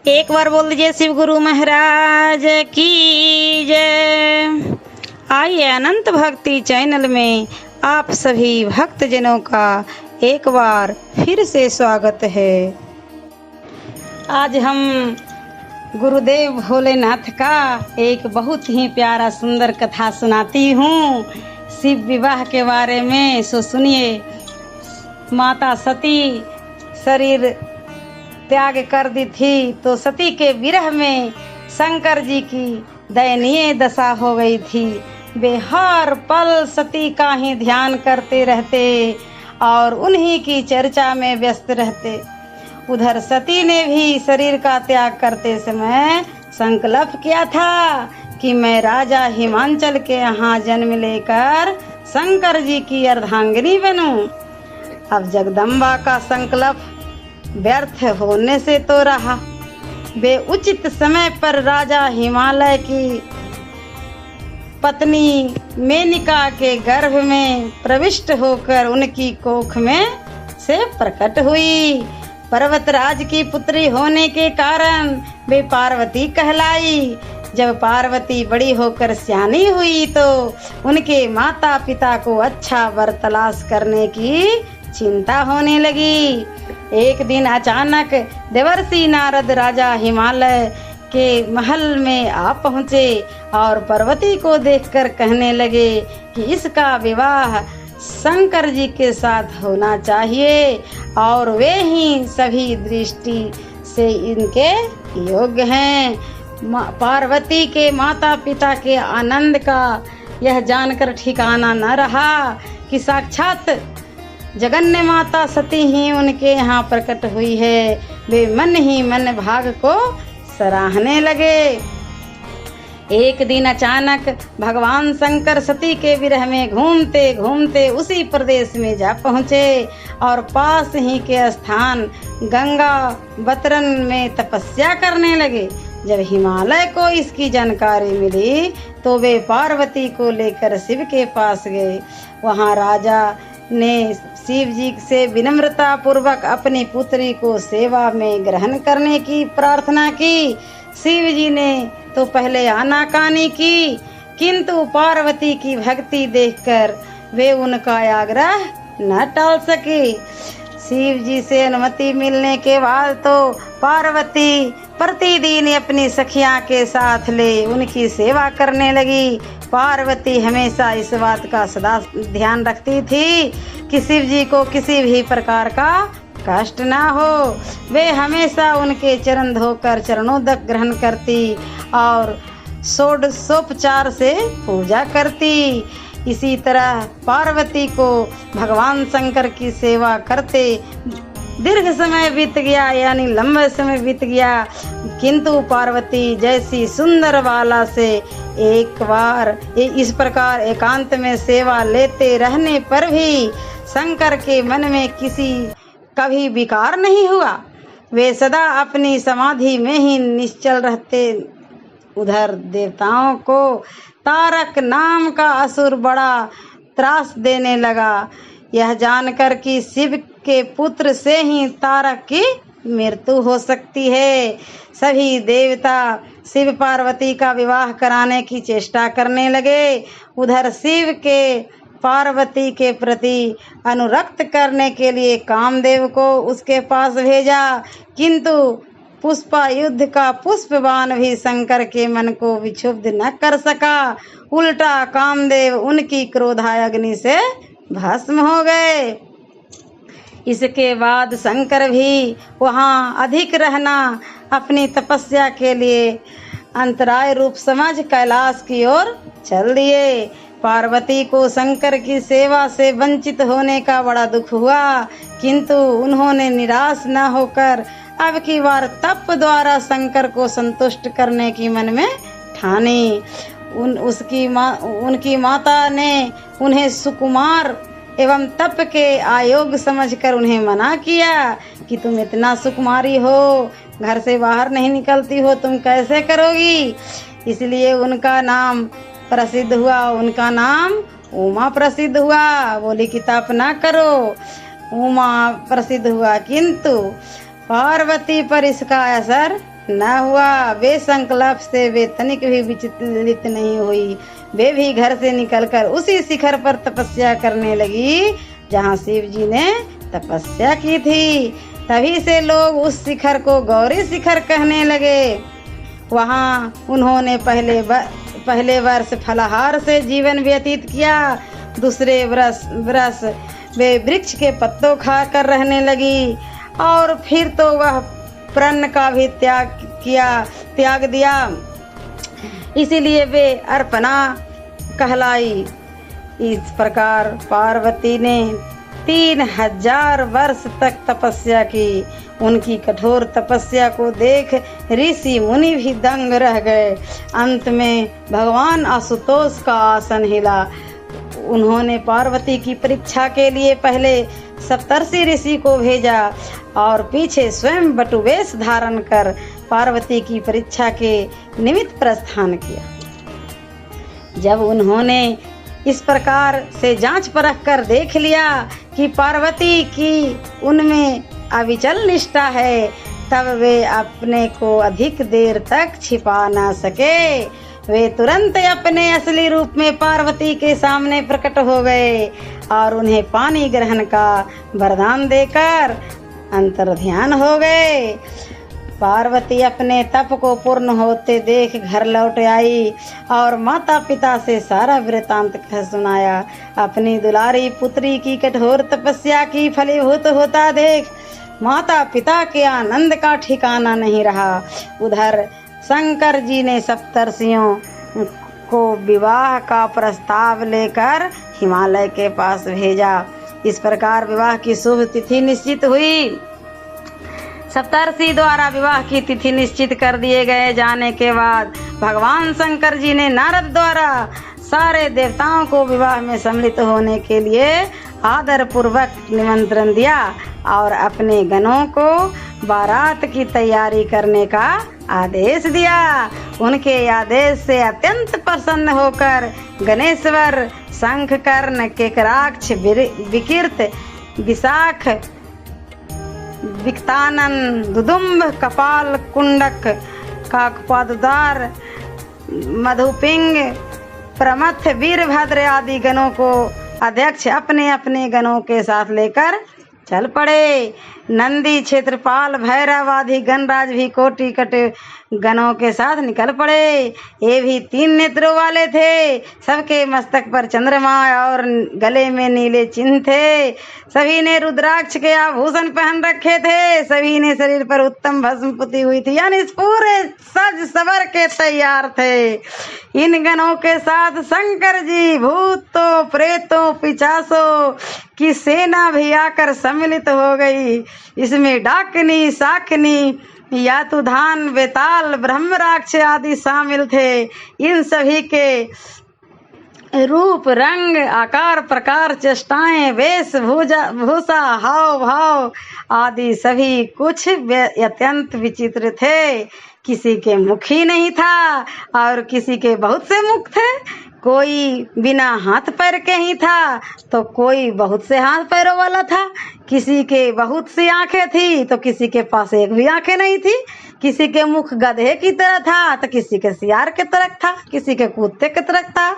एक बार बोल दीजिए शिव गुरु महाराज की जय। आइए अनंत भक्ति चैनल में आप सभी भक्तजनों का एक बार फिर से स्वागत है। आज हम गुरुदेव भोलेनाथ का एक बहुत ही प्यारा सुंदर कथा सुनाती हूँ शिव विवाह के बारे में। सो सुनिए। माता सती शरीर त्याग कर दी थी तो सती के विरह में शंकर जी की दयनीय दशा हो गई थी। वे हर पल सती का ही ध्यान करते रहते और उन्हीं की चर्चा में व्यस्त रहते। उधर सती ने भी शरीर का त्याग करते समय संकल्प किया था कि मैं राजा हिमांचल के यहाँ जन्म लेकर शंकर जी की अर्धांगिनी बनूं। अब जगदम्बा का संकल्प व्यर्थ होने से तो रहा। वे उचित समय पर राजा हिमालय की पत्नी मेनिका के गर्भ में प्रविष्ट होकर उनकी कोख में से प्रकट हुई। पर्वतराज की पुत्री होने के कारण वे पार्वती कहलाई। जब पार्वती बड़ी होकर सियानी हुई तो उनके माता पिता को अच्छा वर तलाश करने की चिंता होने लगी। एक दिन अचानक देवर्षि नारद राजा हिमालय के महल में आ पहुँचे और पार्वती को देखकर कहने लगे कि इसका विवाह शंकर जी के साथ होना चाहिए और वे ही सभी दृष्टि से इनके योग्य हैं। पार्वती के माता पिता के आनंद का यह जानकर ठिकाना न रहा कि साक्षात जगन्य माता सती ही उनके यहाँ प्रकट हुई है। वे मन ही मन भाग को सराहने लगे। एक दिन अचानक भगवान शंकर सती के विरह में घूमते घूमते उसी प्रदेश में जा पहुँचे और पास ही के स्थान गंगा बतरन में तपस्या करने लगे। जब हिमालय को इसकी जानकारी मिली तो वे पार्वती को लेकर शिव के पास गए। वहाँ राजा ने शिव जी से विनम्रता पूर्वक अपनी पुत्री को सेवा में ग्रहण करने की प्रार्थना की। शिव जी ने तो पहले आनाकानी की, किंतु पार्वती की भक्ति देखकर वे उनका आग्रह न टाल सके। शिव जी से अनुमति मिलने के बाद तो पार्वती प्रतिदिन अपनी सखियां के साथ ले उनकी सेवा करने लगी। पार्वती हमेशा इस बात का सदा ध्यान रखती थी कि शिव जी को किसी भी प्रकार का कष्ट ना हो। वे हमेशा उनके चरण धोकर चरणोदक ग्रहण करती और षोडशोपचार से पूजा करती। इसी तरह पार्वती को भगवान शंकर की सेवा करते दीर्घ समय बीत गया, यानी लंबे समय बीत गया, किंतु पार्वती जैसी सुंदर बाला से एक बार इस प्रकार एकांत में सेवा लेते रहने पर भी शंकर के मन में किसी कभी विकार नहीं हुआ। वे सदा अपनी समाधि में ही निश्चल रहते। उधर देवताओं को तारक नाम का असुर बड़ा त्रास देने लगा। यह जानकर कि शिव के पुत्र से ही तारक की मृत्यु हो सकती है, सभी देवता शिव पार्वती का विवाह कराने की चेष्टा करने लगे। उधर शिव के पार्वती के प्रति अनुरक्त करने के लिए कामदेव को उसके पास भेजा, किंतु पुष्पा युद्ध का पुष्पबाण भी शंकर के मन को विक्षुब्ध न कर सका। उल्टा कामदेव उनकी क्रोधाग्नि से भस्म हो गए। इसके बाद शंकर भी वहाँ अधिक रहना अपनी तपस्या के लिए अंतराय रूप समझ कैलाश की ओर चल दिए। पार्वती को शंकर की सेवा से वंचित होने का बड़ा दुख हुआ, किंतु उन्होंने निराश न होकर अब की बार तप द्वारा शंकर को संतुष्ट करने की मन में ठानी। उनकी माता ने उन्हें सुकुमार एवं तप के आयोग समझकर उन्हें मना किया कि तुम इतना सुकुमारी हो, घर से बाहर नहीं निकलती हो, तुम कैसे करोगी। इसलिए उनका नाम प्रसिद्ध हुआ, उनका नाम उमा प्रसिद्ध हुआ। बोली कि तप ना करो, उमा प्रसिद्ध हुआ। किंतु पार्वती पर इसका असर न हुआ। वे संकल्प से वे तनिक भी विचलित नहीं हुई। वे भी घर से निकलकर उसी शिखर पर तपस्या करने लगी जहाँ शिव जी ने तपस्या की थी। तभी से लोग उस शिखर को गौरी शिखर कहने लगे। वहाँ उन्होंने पहले वर्ष फलाहार से जीवन व्यतीत किया। दूसरे वर्ष वे वृक्ष के पत्तों खाकर रहने लगी और फिर तो वह प्रण का भी त्याग दिया। इसीलिए वे अर्पणा कहलाई। इस प्रकार पार्वती ने 3000 वर्ष तक तपस्या की। उनकी कठोर तपस्या को देख ऋषि मुनि भी दंग रह गए। अंत में भगवान आशुतोष का आसन हिला। उन्होंने पार्वती की परीक्षा के लिए पहले सप्तर्षि ऋषि को भेजा और पीछे स्वयं बटुवेश धारण कर पार्वती की परीक्षा के निमित्त प्रस्थान किया। जब उन्होंने इस प्रकार से जांच परख कर देख लिया कि पार्वती की उनमें अविचल निष्ठा है, तब वे अपने को अधिक देर तक छिपा न सके। वे तुरंत अपने असली रूप में पार्वती के सामने प्रकट हो गए और उन्हें पानी ग्रहण का वरदान देकर अंतर्ध्यान हो गए। पार्वती अपने तप को पूर्ण होते देख घर लौट आई और माता पिता से सारा वृतांत कह सुनाया। अपनी दुलारी पुत्री की कठोर तपस्या की फलीभूत होता देख माता पिता के आनंद का ठिकाना नहीं रहा। उधर शंकर जी ने सप्तर्षियों को विवाह का प्रस्ताव लेकर हिमालय के पास भेजा। इस प्रकार विवाह की शुभ तिथि निश्चित हुई। सप्तर्षि द्वारा विवाह की तिथि निश्चित कर दिए गए जाने के बाद भगवान शंकर जी ने नारद द्वारा सारे देवताओं को विवाह में सम्मिलित होने के लिए आदर पूर्वक निमंत्रण दिया और अपने गणों को बारात की तैयारी करने का आदेश दिया। उनके आदेश से अत्यंत प्रसन्न होकर गणेश्वर, शंखकर्ण, केकराक्ष, विकृत, विशाख, विक्तानन, दुदुम्ब, कपाल कुंडक, काकपादुदार, मधुपिंग, प्रमथ, वीरभद्र आदि गणों को अध्यक्ष अपने अपने गणों के साथ लेकर चल पड़े। नंदी, क्षेत्रपाल, भैरव आदि गणराज भी कोटि कट गणों के साथ निकल पड़े। ये भी 3 नेत्रों वाले थे। सबके मस्तक पर चंद्रमा और गले में नीले चिन्ह थे। सभी ने रुद्राक्ष के आभूषण पहन रखे थे। सभी ने शरीर पर उत्तम भस्म पुती हुई थी, यानी पूरे सज सवर के तैयार थे। इन गणों के साथ शंकर जी भूतों, प्रेतों, पिशाचों की सेना भी आकर सम्मिलित हो गई। इसमें डाकनी, शाकनी, यातुधान, बेताल, ब्रह्मराक्ष आदि शामिल थे। इन सभी के रूप, रंग, आकार, प्रकार, चेष्टाएं, वेश भूषा, हाव भाव आदि सभी कुछ अत्यंत विचित्र थे। किसी के मुख ही नहीं था और किसी के बहुत से मुख थे। कोई बिना हाथ पैर के ही था तो कोई बहुत से हाथ पैरों वाला था। किसी के बहुत सी आंखें थी तो किसी के पास एक भी आंखें नहीं थी। किसी के मुख गधे की तरह था तो किसी के सियार के तरह था, किसी के कुत्ते की तरह था।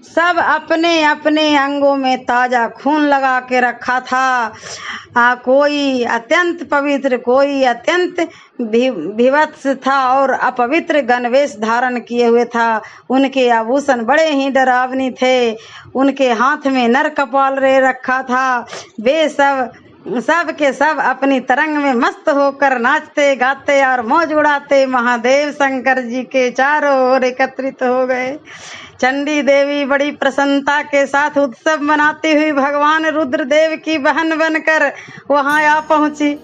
सब अपने अपने अंगों में ताजा खून लगा के रखा था। कोई अत्यंत पवित्र, कोई अत्यंत विवत्स था और अपवित्र गणवेश धारण किए हुए था। उनके आभूषण बड़े ही डरावनी थे। उनके हाथ में नर कपाल रे रखा था। वे सब के सब अपनी तरंग में मस्त होकर नाचते गाते और मौज उड़ाते महादेव शंकर जी के चारों ओर एकत्रित हो गए। चंडी देवी बड़ी प्रसन्नता के साथ उत्सव मनाती हुई भगवान रुद्रदेव की बहन बनकर वहां आ पहुंची।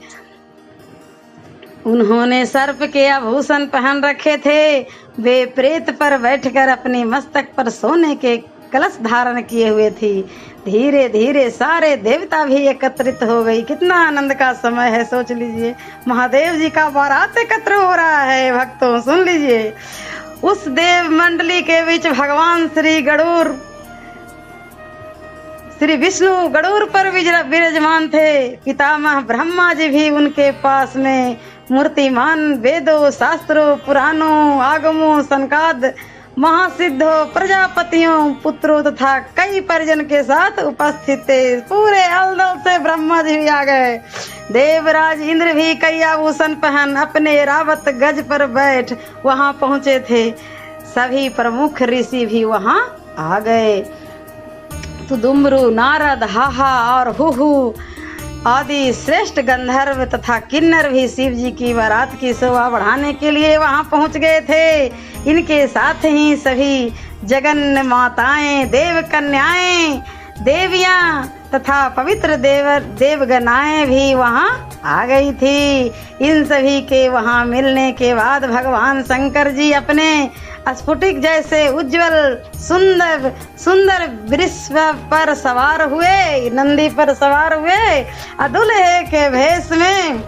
उन्होंने सर्प के आभूषण पहन रखे थे। वे प्रेत पर बैठकर अपने मस्तक पर सोने के कलश धारण किए हुए थी। धीरे धीरे सारे देवता भी एकत्रित हो गई। कितना आनंद का समय है, सोच लीजिए। महादेव जी का बारात एकत्र हो रहा है। भक्तों सुन लीजिए, उस देव मंडली के बीच भगवान श्री विष्णु गरुड़ पर विराजमान थे। पितामह ब्रह्मा जी भी उनके पास में मूर्तिमान वेदों शास्त्रों पुराणों आगमों सनकाद महासिद्धों प्रजापतियों पुत्रों तथा कई परिजन के साथ उपस्थित थे। पूरे अलदल से ब्रह्मा जी भी आ गए। देवराज इंद्र भी कई आभूषण पहन अपने रावत गज पर बैठ वहां पहुंचे थे। सभी प्रमुख ऋषि भी वहां आ गए। तुदुम्बरु नारद हाहा और हुहु आदि श्रेष्ठ गंधर्व तथा किन्नर भी शिव जी की बारात की शोभा बढ़ाने के लिए वहां पहुंच गए थे। इनके साथ ही सभी जगन माताएं देव कन्याएं देवियां तथा पवित्र देवगनाएं भी वहां आ गई थी। इन सभी के वहां मिलने के बाद भगवान शंकर जी अपने स्फुटिक जैसे उज्जवल सुंदर वृष पर सवार हुए, नंदी पर सवार हुए। दुल्हे के भेष में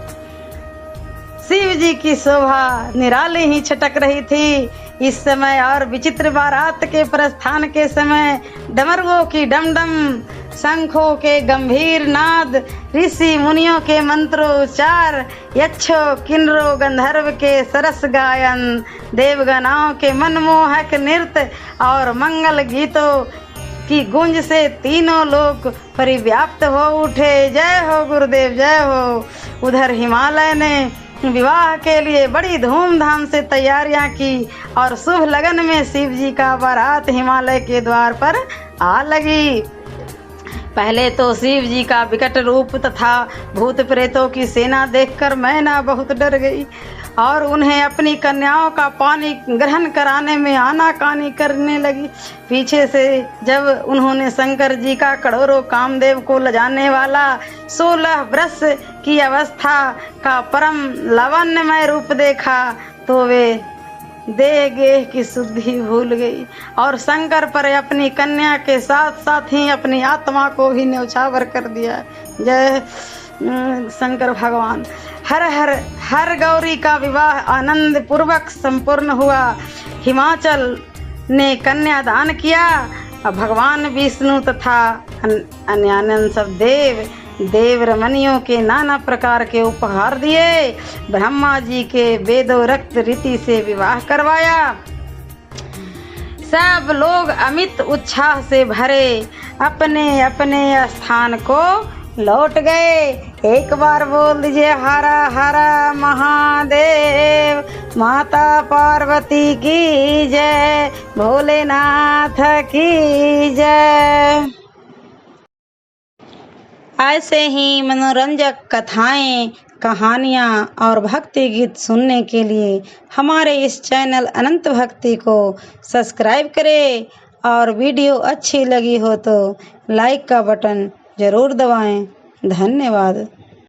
शिव जी की शोभा निराली ही छटक रही थी। इस समय और विचित्र बारात के प्रस्थान के समय डमरुओं की डमडम, शंखों के गंभीर नाद, ऋषि मुनियों के मंत्रोच्चार, यक्षों किन्नरों गंधर्व के सरस गायन, देवगनाओं के मनमोहक नृत्य और मंगल गीतों की गूंज से तीनों लोक परिव्याप्त हो उठे। जय हो गुरुदेव जय हो। उधर हिमालय ने विवाह के लिए बड़ी धूमधाम से तैयारियां की और शुभ लगन में शिव जी का बारात हिमालय के द्वार पर आ लगी। पहले तो शिव जी का विकट रूप तथा भूत प्रेतों की सेना देखकर मैना बहुत डर गई और उन्हें अपनी कन्याओं का पानी ग्रहण कराने में आनाकानी करने लगी। पीछे से जब उन्होंने शंकर जी का करोड़ों कामदेव को लजाने वाला 16 वर्ष की अवस्था का परम लावण्यमय रूप देखा तो वे देह गेह की शुद्धि भूल गई और शंकर पर अपनी कन्या के साथ साथ ही अपनी आत्मा को भी न्यौछावर कर दिया। जय शंकर भगवान। हर गौरी का विवाह आनंद पूर्वक संपूर्ण हुआ। हिमाचल ने कन्यादान किया। भगवान विष्णु तथा अन्यान्य सब देव रमणियों के नाना प्रकार के उपहार दिए। ब्रह्मा जी के वेदोक्त रीति से विवाह करवाया। सब लोग अमित उत्साह से भरे अपने अपने स्थान को लौट गए। एक बार बोल दीजिए हर हर महादेव। माता पार्वती की जय, भोलेनाथ की जय। ऐसे ही मनोरंजक कथाएं, कहानियाँ और भक्ति गीत सुनने के लिए हमारे इस चैनल अनंत भक्ति को सब्सक्राइब करें और वीडियो अच्छी लगी हो तो लाइक का बटन ज़रूर दबाएं। धन्यवाद।